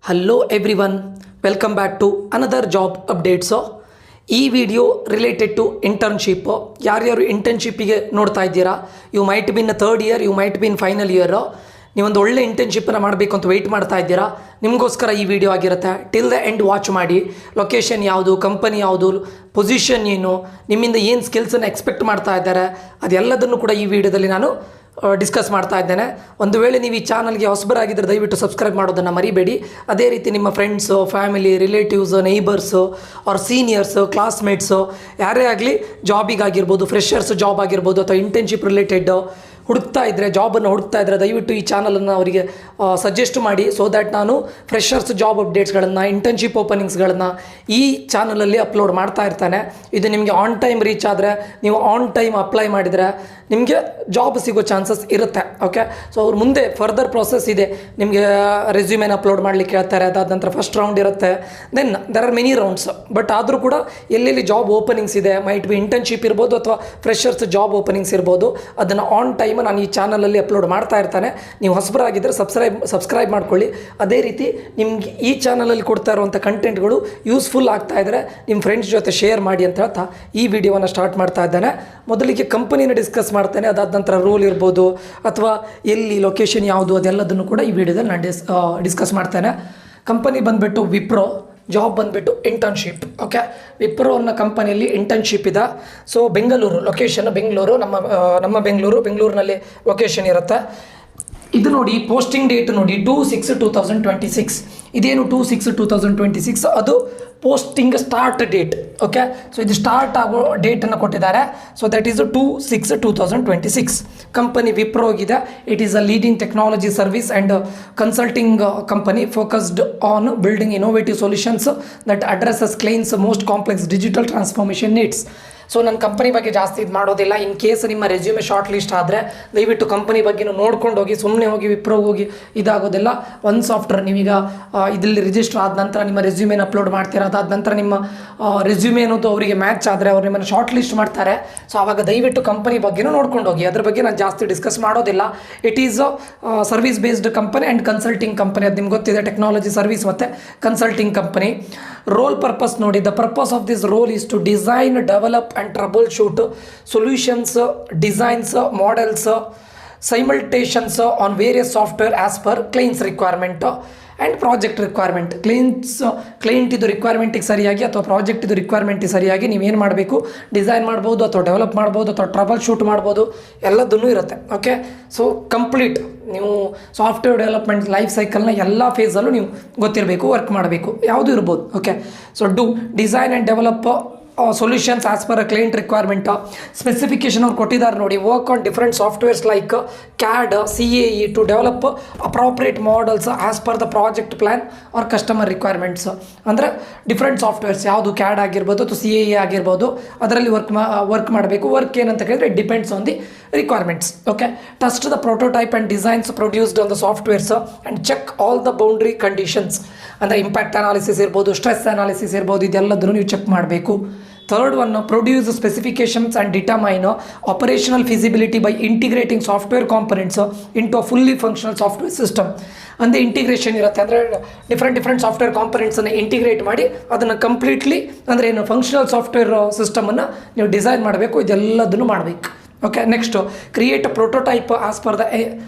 Hello everyone, welcome back to another job updates. ಈ video related to internship. ಯಾರ್ಯಾರು ಇಂಟರ್ನ್ಶಿಪ್ಪಿಗೆ ನೋಡ್ತಾ ಇದ್ದೀರಾ, you might be in third year, you might be in final year, ನೀವೊಂದು ಒಳ್ಳೆ ಇಂಟರ್ನ್ಶಿಪ್ಪನ್ನು ಮಾಡಬೇಕು ಅಂತ ವೆಯ್ಟ್ ಮಾಡ್ತಾ ಇದ್ದೀರಾ, ನಿಮಗೋಸ್ಕರ ಈ ವಿಡಿಯೋ ಆಗಿರುತ್ತೆ. ಟಿಲ್ ದ ಎಂಡ್ ವಾಚ್ ಮಾಡಿ. ಲೊಕೇಶನ್ ಯಾವುದು, ಕಂಪನಿ ಯಾವುದು, ಪೊಸಿಷನ್ ಏನು, ನಿಮ್ಮಿಂದ ಏನು ಸ್ಕಿಲ್ಸನ್ನು ಎಕ್ಸ್ಪೆಕ್ಟ್ ಮಾಡ್ತಾ ಇದ್ದಾರೆ, ಅದೆಲ್ಲದನ್ನು ಕೂಡ ಈ ವಿಡಿಯೋದಲ್ಲಿ ನಾನು ಡಿಸ್ಕಸ್ ಮಾಡ್ತಾ ಇದ್ದೇನೆ. ಒಂದು ವೇಳೆ ನೀವು ಈ ಚಾನಲ್ಗೆ ಹೊಸಬರಾಗಿದ್ದರೆ ದಯವಿಟ್ಟು ಸಬ್ಸ್ಕ್ರೈಬ್ ಮಾಡೋದನ್ನು ಮರಿಬೇಡಿ. ಅದೇ ರೀತಿ ನಿಮ್ಮ ಫ್ರೆಂಡ್ಸು, ಫ್ಯಾಮಿಲಿ, ರಿಲೇಟಿವ್ಸು, ನೈಬರ್ಸು ಅವ್ರ ಸೀನಿಯರ್ಸು, ಕ್ಲಾಸ್ಮೇಟ್ಸು ಯಾರೇ ಆಗಲಿ ಜಾಬಿಗಾಗಿರ್ಬೋದು, ಫ್ರೆಷರ್ಸ್ ಜಾಬ್ ಆಗಿರ್ಬೋದು ಅಥವಾ ಇಂಟರ್ನ್ಶಿಪ್ ರಿಲೇಟೆಡ್ ಹುಡುಕ್ತಾ ಇದ್ದರೆ, ಜಾಬನ್ನು ಹುಡುಕ್ತಾ ಇದ್ದರೆ ದಯವಿಟ್ಟು ಈ ಚಾನಲನ್ನು ಅವರಿಗೆ ಸಜೆಸ್ಟ್ ಮಾಡಿ. ಸೊ ದ್ಯಾಟ್ ನಾನು ಫ್ರೆಷರ್ಸ್ ಜಾಬ್ ಅಪ್ಡೇಟ್ಸ್ಗಳನ್ನು, ಇಂಟರ್ನ್ಶಿಪ್ ಓಪನಿಂಗ್ಸ್ಗಳನ್ನು ಈ ಚಾನಲಲ್ಲಿ ಅಪ್ಲೋಡ್ ಮಾಡ್ತಾ ಇರ್ತಾನೆ. ಇದು ನಿಮಗೆ ಆನ್ ಟೈಮ್ ರೀಚ್ ಆದರೆ, ನೀವು ಆನ್ ಟೈಮ್ ಅಪ್ಲೈ ಮಾಡಿದರೆ ನಿಮಗೆ ಜಾಬ್ ಸಿಗೋ ಚಾನ್ಸಸ್ ಇರುತ್ತೆ. ಓಕೆ, ಸೊ ಅವ್ರ ಮುಂದೆ ಫರ್ದರ್ ಪ್ರೊಸೆಸ್ ಇದೆ. ನಿಮಗೆ ರೆಸ್ಯೂಮೇನ ಅಪ್ಲೋಡ್ ಮಾಡಲಿಕ್ಕೆ ಹೇಳ್ತಾರೆ, ಅದಾದ ನಂತರ ಫಸ್ಟ್ ರೌಂಡ್ ಇರುತ್ತೆ, then there are many rounds. But ಆದರೂ ಕೂಡ ಎಲ್ಲೆಲ್ಲಿ ಜಾಬ್ ಓಪನಿಂಗ್ಸ್ ಇದೆ, ಮೈಟ್ ಬಿ ಇಂಟರ್ನ್ಶಿಪ್ ಇರ್ಬೋದು ಅಥವಾ ಫ್ರೆಷರ್ಸ್ ಜಾಬ್ ಓಪನಿಂಗ್ಸ್ ಇರ್ಬೋದು, ಅದನ್ನು ಆನ್ ಟೈಮ್ ನಾನು ಈ ಚಾನಲಲ್ಲಿ ಅಪ್ಲೋಡ್ ಮಾಡ್ತಾ ಇರ್ತಾನೆ. ನೀವು ಹೊಸಬರಾಗಿದ್ದರೆ ಸಬ್ಸ್ಕ್ರೈಬ್ ಮಾಡ್ಕೊಳ್ಳಿ. ಅದೇ ರೀತಿ ನಿಮ್ಗೆ ಈ ಚಾನಲಲ್ಲಿ ಕೊಡ್ತಾ ಇರುವಂಥ ಕಂಟೆಂಟ್ಗಳು ಯೂಸ್ಫುಲ್ ಆಗ್ತಾ ಇದ್ದರೆ ನಿಮ್ಮ ಫ್ರೆಂಡ್ಸ್ ಜೊತೆ ಶೇರ್ ಮಾಡಿ ಅಂತ ಹೇಳ್ತಾ ಈ ವಿಡಿಯೋವನ್ನು ಸ್ಟಾರ್ಟ್ ಮಾಡ್ತಾ ಇದ್ದಾನೆ. ಮೊದಲಿಗೆ ಕಂಪನಿನ ಡಿಸ್ಕಸ್ ಮಾಡ್ತೇನೆ, ಅದಾದ ನಂತರ ರೋಲ್ ಇರ್ಬೋದು ಅಥವಾ ಎಲ್ಲಿ ಲೊಕೇಶನ್ ಯಾವುದು ಅದೆಲ್ಲದನ್ನು ಕೂಡ ಈ ವಿಡಿಯೋದಲ್ಲಿ ನಾನು ಡಿಸ್ಕಸ್ ಮಾಡ್ತೇನೆ. ಕಂಪನಿ ಬಂದುಬಿಟ್ಟು ವಿಪ್ರೋ, ಜಾಬ್ ಬಂದುಬಿಟ್ಟು ಇಂಟರ್ನ್ಶಿಪ್. ಓಕೆ, ವಿಪ್ರೋ ಅನ್ನೋ ಕಂಪನಿಯಲ್ಲಿ ಇಂಟರ್ನ್ಶಿಪ್ ಇದೆ. ಸೊ ಬೆಂಗಳೂರು ಲೊಕೇಶನ್, ಬೆಂಗಳೂರು, ನಮ್ಮ ಬೆಂಗಳೂರಿನಲ್ಲಿ ಲೊಕೇಶನ್ ಇರುತ್ತೆ. ಇದು ನೋಡಿ, ಪೋಸ್ಟಿಂಗ್ ಡೇಟ್ ನೋಡಿ 2/6/2026. ಇದೇನು 2/6/2026 ಅದು posting start date. Okay, so ಇದು ಸ್ಟಾರ್ಟ್ ಆಗೋ ಡೇಟನ್ನು ಕೊಟ್ಟಿದ್ದಾರೆ. So that is 2/6/2026. Company Wipro ಆಗಿದೆ. It is a leading technology service and consulting company focused on building innovative solutions that addresses clients most complex digital transformation needs. So ನನ್ನ company ಬಗ್ಗೆ ಜಾಸ್ತಿ ಇದು ಮಾಡೋದಿಲ್ಲ. ಇನ್ ಕೇಸ್ ನಿಮ್ಮ ರೆಸ್ಯೂಮೆ ಶಾರ್ಟ್ ಲಿಸ್ಟ್ ಆದರೆ ದಯವಿಟ್ಟು company ಬಗ್ಗೆನೂ ನೋಡ್ಕೊಂಡು ಹೋಗಿ, ಸುಮ್ಮನೆ ಹೋಗಿ ವಿಪ್ರೋಗೆ ಹೋಗಿ ಇದಾಗೋದಿಲ್ಲ. ಒಂದು ಸಾಫ್ಟ್ವೇರ್ ನೀವೀಗ ಇದರಲ್ಲಿ ರಿಜಿಸ್ಟರ್ ಆದ ನಂತರ ನಿಮ್ಮ ರೆಸ್ಯೂಮೇನ ಅಪ್ಲೋಡ್ ಮಾಡ್ತೀರಾ, ಅದಾದ ನಂತರ ನಿಮ್ಮ ರೆಸ್ಯೂಮೆ ಅನ್ನೋದು ಅವರಿಗೆ ಮ್ಯಾಚ್ ಆದರೆ ಅವ್ರು ನಿಮ್ಮನ್ನು ಶಾರ್ಟ್ ಲಿಸ್ಟ್ ಮಾಡ್ತಾರೆ. ಸೊ ಆವಾಗ ದಯವಿಟ್ಟು ಕಂಪನಿ ಬಗ್ಗೆನೂ ನೋಡ್ಕೊಂಡು ಹೋಗಿ. ಅದ್ರ ಬಗ್ಗೆ ನಾನು ಜಾಸ್ತಿ ಡಿಸ್ಕಸ್ ಮಾಡೋದಿಲ್ಲ. It is service based company and consulting company. ಅದು ನಿಮ್ಗೆ ಗೊತ್ತಿದೆ, ಟೆಕ್ನಾಲಜಿ ಸರ್ವಿಸ್ ಮತ್ತು ಕನ್ಸಲ್ಟಿಂಗ್ ಕಂಪನಿ. ರೋಲ್ ಪರ್ಪಸ್ ನೋಡಿ, the purpose of this role is to design, develop and troubleshoot solutions, designs, models, simulations on various software as per client's requirement and project requirement. Client ಇದು ರಿಕ್ವೈರ್ಮೆಂಟಿಗೆ ಸರಿಯಾಗಿ ಅಥವಾ project ಇದು ರಿಕ್ವೈರ್ಮೆಂಟಿಗೆ ಸರಿಯಾಗಿ ನೀವೇನು ಮಾಡಬೇಕು, design ಮಾಡ್ಬೋದು ಅಥವಾ ಡೆವಲಪ್ ಮಾಡ್ಬೋದು ಅಥವಾ ಟ್ರಬಲ್ ಶೂಟ್ ಮಾಡ್ಬೋದು, ಎಲ್ಲದನ್ನೂ ಇರುತ್ತೆ. ಓಕೆ, ಸೊ ಕಂಪ್ಲೀಟ್ ನೀವು ಸಾಫ್ಟ್ವೇರ್ ಡೆವಲಪ್ಮೆಂಟ್ ಲೈಫ್ ಸೈಕಲ್ನ ಎಲ್ಲ ಫೇಸಲ್ಲೂ ನೀವು ಗೊತ್ತಿರಬೇಕು, ವರ್ಕ್ ಮಾಡಬೇಕು, ಯಾವುದು ಇರ್ಬೋದು. Okay, so design and develop solutions as per a client requirement. Specification ಅವ್ರು ಕೊಟ್ಟಿದ್ದಾರೆ ನೋಡಿ, work on different softwares like CAD, CAE to develop appropriate models as per the project plan or customer requirements. ಅಂದರೆ different softwares ಯಾವುದು CAD ಆಗಿರ್ಬೋದು ಅಥವಾ CAE ಆಗಿರ್ಬೋದು, ಅದರಲ್ಲಿ work ಮಾಡಬೇಕು. ವರ್ಕ್ ಏನಂತ ಕೇಳಿದ್ರೆ it depends on the requirements. Okay, test the prototype and designs produced on the softwares and check all the boundary conditions. ಅಂದರೆ ಇಂಪ್ಯಾಕ್ಟ್ ಅನಾಲಿಸಿಸ್ ಇರ್ಬೋದು, ಸ್ಟ್ರೆಸ್ ಅನಾಲಿಸಿಸ್ ಇರ್ಬೋದು, ಇದೆಲ್ಲದನ್ನು ನೀವು ಚೆಕ್ ಮಾಡಬೇಕು. Third one, produce specifications and determine operational feasibility by integrating software components into a fully functional software system. ಅಂದರೆ integration ಇರುತ್ತೆ, ಅಂದರೆ different software ಕಾಂಪೊನೆಂಟ್ಸನ್ನು integrate ಮಾಡಿ ಅದನ್ನು ಕಂಪ್ಲೀಟ್ಲಿ ಅಂದರೆ ಏನು ಫಂಕ್ಷನಲ್ ಸಾಫ್ಟ್ವೇರ್ ಸಿಸ್ಟಮನ್ನು ನೀವು ಡಿಸೈನ್ ಮಾಡಬೇಕು. ಇದೆಲ್ಲದನ್ನು ಮಾಡಬೇಕು. Okay, next create a prototype as per the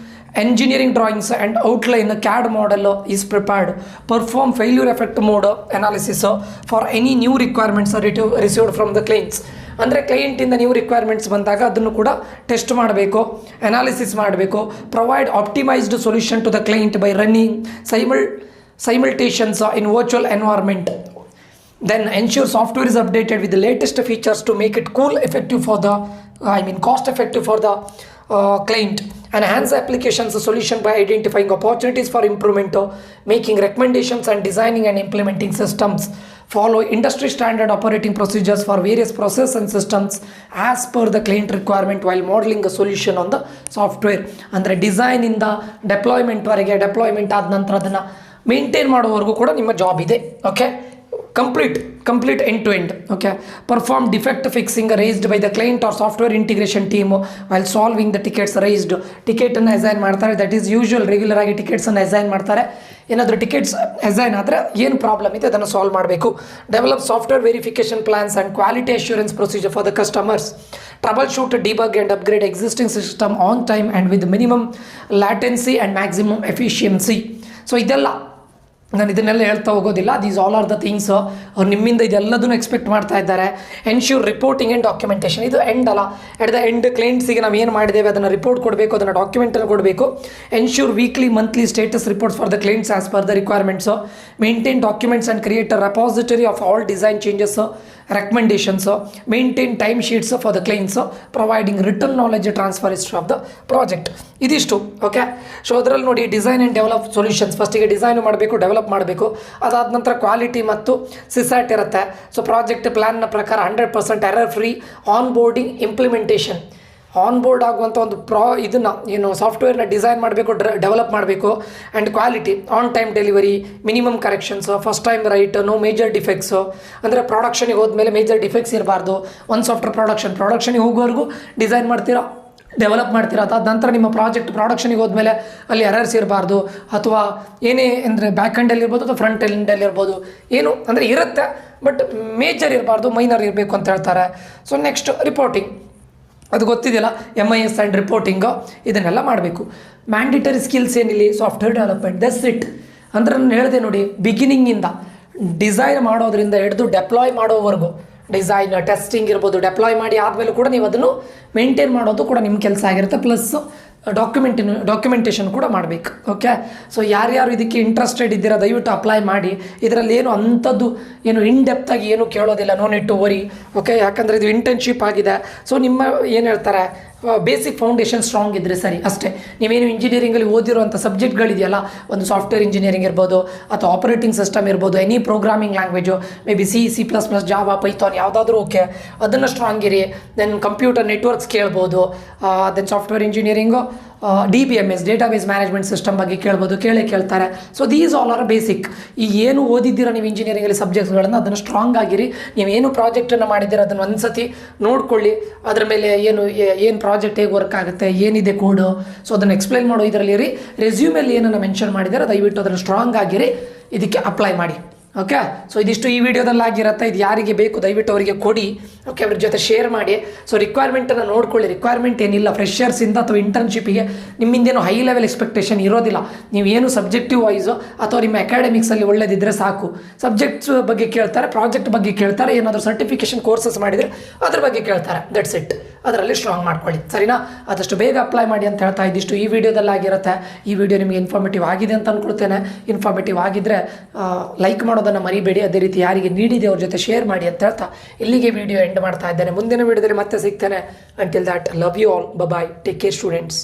engineering drawings and outline CAD model is prepared. Perform failure effect mode analysis for any new requirements received from the clients. ಅಂದರೆ ಕ್ಲೈಂಟಿಂದ new requirements ಬಂದಾಗ ಅದನ್ನು ಕೂಡ test ಮಾಡಬೇಕು, analysis ಮಾಡಬೇಕು. Provide optimised solution to the client by running simultations in virtual environment. Then ensure software is updated with the latest features to make it cost effective for the client. Enhance applications solution by identifying opportunities for improvement, making recommendations and designing and implementing systems. Follow industry standard operating procedures for various process and systems as per the client requirement while modeling a solution on the software. ಅಂದರೆ design ಇಂದ deployment ವರೆಗೆ, deployment ಆದ ನಂತರ ಅದನ್ನು maintain ಮಾಡೋವರೆಗೂ ಕೂಡ ನಿಮ್ಮ job ಇದೆ. Okay, complete end to end. Okay, perform defect fixing raised by the client or software integration team while solving the tickets raised. Ticket ಅನ್ನು ಅಸೈನ್ ಮಾಡ್ತಾರೆ, ದಟ್ ಈಸ್ ಯೂಶುವಲ್. ರೆಗ್ಯುಲರ್ ಆಗಿ tickets ಅನ್ನು assign ಮಾಡ್ತಾರೆ. ಏನಾದರೂ tickets assign ಆದರೆ ಏನು problem ಇದೆ ಅದನ್ನು ಸಾಲ್ವ್ ಮಾಡಬೇಕು. Develop software verification plans and quality assurance procedure for the customers. Troubleshoot, debug and upgrade existing system on time and with minimum latency and maximum efficiency. So ಇದೆಲ್ಲ ನಾನು ಇದನ್ನೆಲ್ಲ ಹೇಳ್ತಾ ಹೋಗೋದಿಲ್ಲ. These all are the things. ಅವ್ರು ನಿಮ್ಮಿಂದ ಇದೆಲ್ಲದನ್ನು expect ಮಾಡ್ತಾ ಇದ್ದಾರೆ. Ensure reporting and documentation. ಇದು ಎಂಡ್ ಅಲ್ಲ, ಎಟ್ ದ ಎಂಡ್ ಕ್ಲೈಂಟ್ಸಿಗೆ ನಾವು ಏನು ಮಾಡಿದ್ದೇವೆ ಅದನ್ನು ರಿಪೋರ್ಟ್ ಕೊಡಬೇಕು, ಅದನ್ನು ಡಾಕ್ಯುಮೆಂಟನ್ನು ಕೊಡಬೇಕು. Ensure weekly monthly status reports for the clients as per the requirements. Maintain documents and create a repository of all design changes, recommendations, maintain time sheets for the clients, providing written knowledge transfer history of the project. ಇದಿಷ್ಟು okay. So ಅದರಲ್ಲಿ ನೋಡಿ design and develop solutions. ಫಸ್ಟಿಗೆ design ಮಾಡಬೇಕು, develop ಮಾಡಬೇಕು. ಅದಾದ ನಂತರ quality ಮತ್ತು CSAT ಇರುತ್ತೆ. ಸೊ ಪ್ರಾಜೆಕ್ಟ್ ಪ್ಲ್ಯಾನ್ನ ಪ್ರಕಾರ 100% error free onboarding implementation. Onboard ಆಗುವಂಥ ಒಂದು ಇದನ್ನು ಏನು ಸಾಫ್ಟ್ವೇರ್ನ ಡಿಸೈನ್ ಮಾಡಬೇಕು, ಡೆವಲಪ್ ಮಾಡಬೇಕು. And quality, on time delivery, minimum corrections, first time right, no major defects. ಅಂದರೆ ಪ್ರೊಡಕ್ಷನಿಗೆ ಹೋದ್ಮೇಲೆ ಮೇಜರ್ ಡಿಫೆಕ್ಟ್ಸ್ ಇರಬಾರ್ದು. ಒಂದು ಸಾಫ್ಟ್ವೇರ್ ಪ್ರೊಡಕ್ಷನಿಗೆ ಹೋಗೋವರೆಗೂ ಡಿಸೈನ್ ಮಾಡ್ತೀರಾ, ಡೆವಲಪ್ ಮಾಡ್ತೀರಾ. ಅದಾದ ನಂತರ ನಿಮ್ಮ ಪ್ರೊಡಕ್ಷನಿಗೆ ಹೋದ್ಮೇಲೆ ಅಲ್ಲಿ ಎರರ್ಸ್ ಇರಬಾರ್ದು. ಅಥವಾ ಏನೇ ಅಂದರೆ ಬ್ಯಾಕ್ ಎಂಡಲ್ಲಿ ಇರ್ಬೋದು ಅಥವಾ ಫ್ರಂಟ್ ಎಂಡಲ್ಲಿ ಇರ್ಬೋದು. ಏನು ಅಂದರೆ ಇರುತ್ತೆ, ಬಟ್ ಮೇಜರ್ ಇರಬಾರ್ದು, ಮೈನರ್ ಇರಬೇಕು ಅಂತ ಹೇಳ್ತಾರೆ. ಸೊ ನೆಕ್ಸ್ಟ್ ರಿಪೋರ್ಟಿಂಗ್, ಅದು ಗೊತ್ತಿದೆಯಲ್ಲ, MIS ಆ್ಯಂಡ್ ರಿಪೋರ್ಟಿಂಗು, ಇದನ್ನೆಲ್ಲ ಮಾಡಬೇಕು. ಮ್ಯಾಂಡಿಟರಿ ಸ್ಕಿಲ್ಸ್ ಏನಿಲ್ಲಿ, ಸಾಫ್ಟ್ವೇರ್ ಡೆವಲಪ್ಮೆಂಟ್, ದಟ್ಸ್ ಇಟ್. ಅಂದರೆ ನಾನು ಹೇಳಿದೆ ನೋಡಿ, ಬಿಗಿನಿಂಗಿಂದ ಡಿಸೈನ್ ಮಾಡೋದ್ರಿಂದ ಹಿಡಿದು ಡೆಪ್ಲಾಯ್ ಮಾಡೋವರೆಗೂ, ಡಿಸೈನ್ ಟೆಸ್ಟಿಂಗ್ ಇರ್ಬೋದು, ಡೆಪ್ಲಾಯ್ ಮಾಡಿ ಆದಮೇಲೆ ಕೂಡ ನೀವು ಅದನ್ನು ಮೇಂಟೈನ್ ಮಾಡೋದು ಕೂಡ ನಿಮ್ಮ ಕೆಲಸ ಆಗಿರುತ್ತೆ. ಪ್ಲಸ್ ಡಾಕ್ಯುಮೆಂಟೇಷನ್ ಕೂಡ ಮಾಡಬೇಕು. ಓಕೆ. ಸೊ ಯಾರ್ಯಾರು ಇದಕ್ಕೆ ಇಂಟ್ರೆಸ್ಟೆಡ್ ಇದ್ದೀರಾ ದಯವಿಟ್ಟು ಅಪ್ಲೈ ಮಾಡಿ. ಇದರಲ್ಲಿ ಏನು ಅಂಥದ್ದು ಏನು ಇನ್ ಡೆಪ್ತಾಗಿ ಏನು ಕೇಳೋದಿಲ್ಲ, no need to worry. Okay, ಯಾಕಂದರೆ ಇದು ಇಂಟರ್ನ್ಶಿಪ್ ಆಗಿದೆ. ಸೊ ನಿಮ್ಮ ಏನು ಹೇಳ್ತಾರೆ, ಬೇಸಿಕ್ ಫೌಂಡೇಶನ್ ಸ್ಟ್ರಾಂಗ್ ಇದ್ದರೆ ಸರಿ ಅಷ್ಟೇ. ನೀವೇನು ಇಂಜಿನಿಯರಿಂಗಲ್ಲಿ ಓದಿರುವಂಥ ಸಬ್ಜೆಕ್ಟ್ಗಳಿದೆಯಲ್ಲ, ಒಂದು ಸಾಫ್ಟ್ವೇರ್ ಇಂಜಿನಿಯರಿಂಗ್ ಇರ್ಬೋದು ಅಥವಾ ಆಪರೇಟಿಂಗ್ ಸಿಸ್ಟಮ್ ಇರ್ಬೋದು, any programming language, may be C++, Java, Python ಯಾವುದಾದ್ರೂ ಓಕೆ, ಅದನ್ನು ಸ್ಟ್ರಾಂಗ್ ಇರಿ. ದೆನ್ ಕಂಪ್ಯೂಟರ್ ನೆಟ್ವರ್ಕ್ಸ್ ಕೇಳ್ಬೋದು. Then software engineering DBMS, database management system ಬಗ್ಗೆ ಕೇಳ್ತಾರೆ. So these all are basic. ಈಗ ಏನು ಓದಿದ್ದೀರ ನೀವು ಇಂಜಿನಿಯರಿಂಗಲ್ಲಿ ಸಬ್ಜೆಕ್ಟ್ಸ್ಗಳನ್ನು, ಅದನ್ನು ಸ್ಟ್ರಾಂಗ್ ಆಗಿರಿ. ನೀವೇನು ಪ್ರಾಜೆಕ್ಟನ್ನು ಮಾಡಿದ್ದೀರ ಅದನ್ನು ಒಂದು ಸತಿ ನೋಡ್ಕೊಳ್ಳಿ. ಅದ್ರ ಮೇಲೆ ಏನು ಪ್ರಾಜೆಕ್ಟ್ ಹೇಗೆ ವರ್ಕ್ ಆಗುತ್ತೆ, ಏನಿದೆ ಕೋಡು, ಸೊ ಅದನ್ನು ಎಕ್ಸ್ಪ್ಲೈನ್ ಮಾಡೋ ಇದರಲ್ಲಿ ಇರಿ. ರೆಸ್ಯೂಮಲ್ಲಿ ಏನನ್ನು ಮೆನ್ಷನ್ ಮಾಡಿದ್ದಾರೆ ದಯವಿಟ್ಟು ಅದನ್ನು ಸ್ಟ್ರಾಂಗ್ ಆಗಿರಿ, ಇದಕ್ಕೆ ಅಪ್ಲೈ ಮಾಡಿ. ಓಕೆ. ಸೊ ಇದಿಷ್ಟು ಈ ವಿಡಿಯೋದಲ್ಲಿ ಆಗಿರುತ್ತೆ. ಇದು ಯಾರಿಗೆ ಬೇಕು ದಯವಿಟ್ಟು ಅವರಿಗೆ ಕೊಡಿ. ಓಕೆ, ಅವ್ರ ಜೊತೆ ಶೇರ್ ಮಾಡಿ. ಸೊ ರಿಕ್ವೈರ್ಮೆಂಟನ್ನು ನೋಡ್ಕೊಳ್ಳಿ. ರಿಕ್ವೈರ್ಮೆಂಟ್ ಏನಿಲ್ಲ, ಫ್ರೆಷರ್ಸಿಂದ ಅಥವಾ ಇಂಟರ್ನ್ಶಿಪ್ಪಿಗೆ ನಿಮ್ಮಿಂದೇನು ಹೈ ಲೆವೆಲ್ ಎಕ್ಸ್ಪೆಕ್ಟೇಷನ್ ಇರೋದಿಲ್ಲ. ನೀವೇನು ಸಬ್ಜೆಕ್ಟಿವ್ ವೈಸು ಅಥವಾ ನಿಮ್ಮ ಅಕಾಡೆಮಿಕ್ಸಲ್ಲಿ ಒಳ್ಳೆದಿದ್ದರೆ ಸಾಕು. ಸಬ್ಜೆಕ್ಟ್ಸ್ ಬಗ್ಗೆ ಕೇಳ್ತಾರೆ, ಪ್ರಾಜೆಕ್ಟ್ ಬಗ್ಗೆ ಕೇಳ್ತಾರೆ, ಏನಾದರೂ ಸರ್ಟಿಫಿಕೇಷನ್ ಕೋರ್ಸಸ್ ಮಾಡಿದರೆ ಅದ್ರ ಬಗ್ಗೆ ಕೇಳ್ತಾರೆ. That's it. ಅದರಲ್ಲಿ ಸ್ಟ್ರಾಂಗ್ ಮಾಡ್ಕೊಳ್ಳಿ, ಸರಿನಾ? ಆದಷ್ಟು ಬೇಗ ಅಪ್ಲೈ ಮಾಡಿ ಅಂತ ಹೇಳ್ತಾ ಇದ್ದಿಷ್ಟು ಈ ವಿಡಿಯೋದಲ್ಲಿ ಆಗಿರುತ್ತೆ. ಈ ವಿಡಿಯೋ ನಿಮಗೆ ಇನ್ಫಾರ್ಮೇಟಿವ್ ಆಗಿದೆ ಅಂತ ಅಂದ್ಕೊಳ್ತೇನೆ. ಇನ್ಫಾರ್ಮೇಟಿವ್ ಆಗಿದ್ದರೆ ಲೈಕ್ ಮಾಡೋದನ್ನು ಮರಿಬೇಡಿ. ಅದೇ ರೀತಿ ಯಾರಿಗೆ ನೀಡಿದೆ ಅವ್ರ ಜೊತೆ ಶೇರ್ ಮಾಡಿ ಅಂತ ಹೇಳ್ತಾ ಇಲ್ಲಿಗೆ ವಿಡಿಯೋ ಎಂಡ್ ಮಾಡ್ತಾ ಇದ್ದೇನೆ. ಮುಂದಿನ ವಿಡಿಯೋದಲ್ಲಿ ಮತ್ತೆ ಸಿಗ್ತೇನೆ. Until that, love you all, bye, take care students.